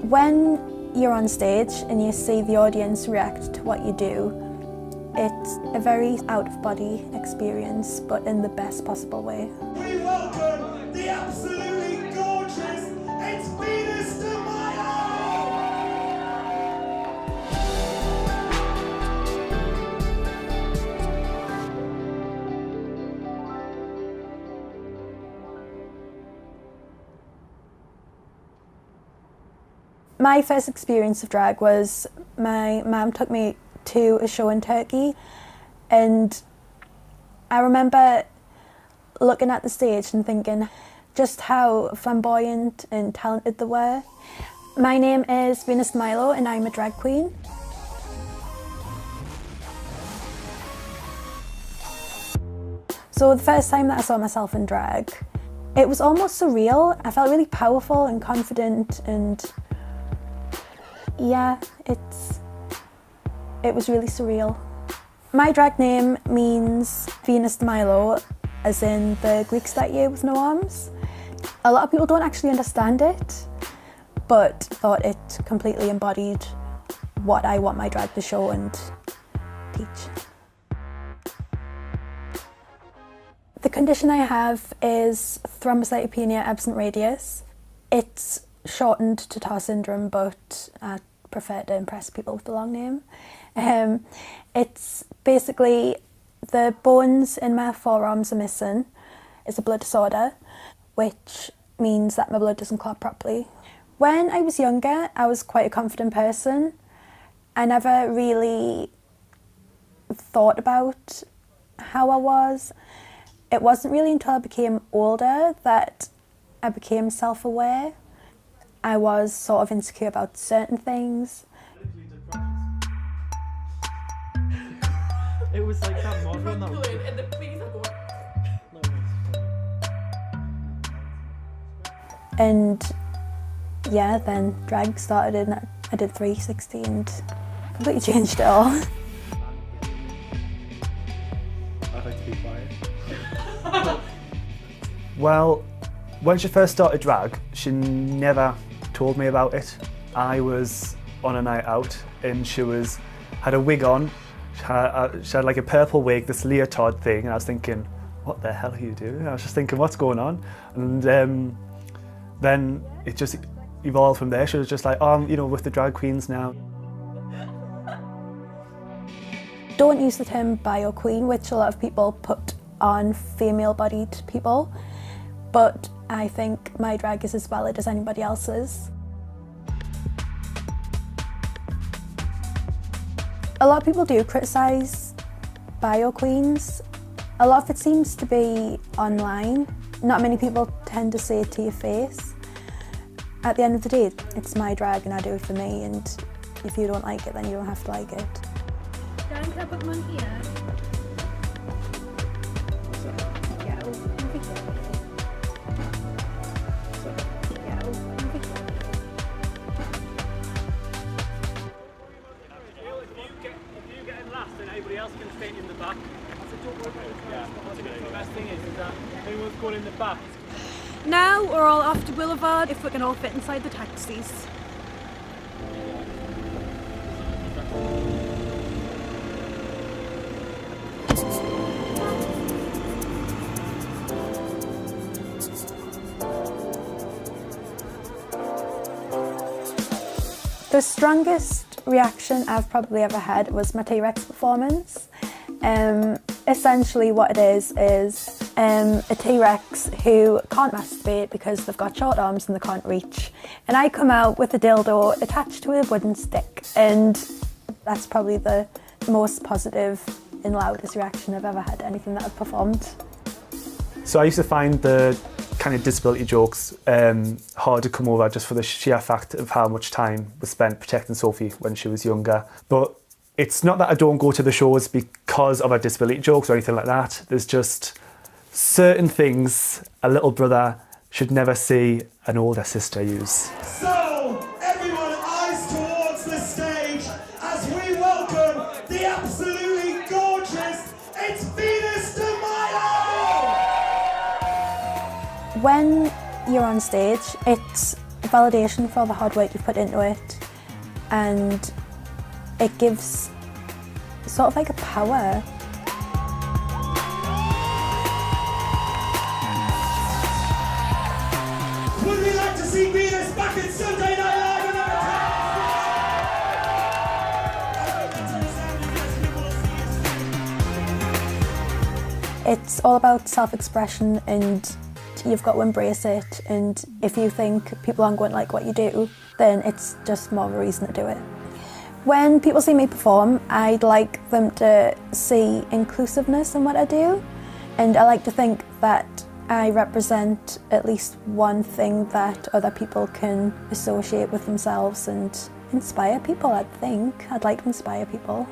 When you're on stage and you see the audience react to what you do, it's a very out-of-body experience, but in the best possible way. We welcome the absolutely gorgeous, it's Venus de My first experience of drag was my mum took me to a show in Turkey, and I remember looking at the stage and thinking just how flamboyant and talented they were. My name is Venus Milo and I'm a drag queen. So the first time that I saw myself in drag, it was almost surreal. I felt really powerful and confident, and yeah, it was really surreal. My drag name means Venus de Milo, as in the Greek statue with no arms. A lot of people don't actually understand it, but thought it completely embodied what I want my drag to show and teach. The condition I have is thrombocytopenia absent radius. It's shortened to TAR syndrome, but I prefer to impress people with the long name. It's basically the bones in my forearms are missing. It's a blood disorder, which means that my blood doesn't clot properly. When I was younger, I was quite a confident person. I never really thought about how I was. It wasn't really until I became older that I became self-aware. I was sort of insecure about certain things. It was like that model that was... and the please are going. And yeah, then drag started and I did 360 and completely changed it all. I'd like to be quiet. Well, when she first started drag, she never told me about it. I was on a night out and she had a wig on. She had like a purple wig, this leotard thing, and I was thinking, what the hell are you doing? I was just thinking, what's going on? And then it just evolved from there. She was just like, oh, I'm, with the drag queens now. Don't use the term bio queen, which a lot of people put on female-bodied people, but I think my drag is as valid as anybody else's. A lot of people do criticise bio queens. A lot of it seems to be online. Not many people tend to say it to your face. At the end of the day, it's my drag and I do it for me, and if you don't like it, then you don't have to like it. Dan, can I put them on here? Anybody else can stay in the back. Yeah, the best thing is that anyone's going in the back. Now we're all off to Boulevard if we can all fit inside the taxis. The strongest reaction I've probably ever had was my T-Rex performance. Essentially what it is a T-Rex who can't masturbate because they've got short arms and they can't reach. And I come out with a dildo attached to a wooden stick, and that's probably the most positive and loudest reaction I've ever had to anything that I've performed. So I used to find the kind of disability jokes hard to come over just for the sheer fact of how much time was spent protecting Sophie when she was younger. But it's not that I don't go to the shows because of her disability jokes or anything like that. There's just certain things a little brother should never see an older sister use. So, everyone, eyes towards the stage as we welcome the absolutely gorgeous, it's Venus de Milo! When you're on stage, it's validation for all the hard work you've put into it, and it gives sort of like a power. Would we like to see Venus back in Sunday Night Live in It's all about self-expression, and you've got to embrace it, and if you think people aren't going to like what you do, then it's just more of a reason to do it. When people see me perform, I'd like them to see inclusiveness in what I do, and I like to think that I represent at least one thing that other people can associate with themselves and inspire people, I'd think. I'd like to inspire people.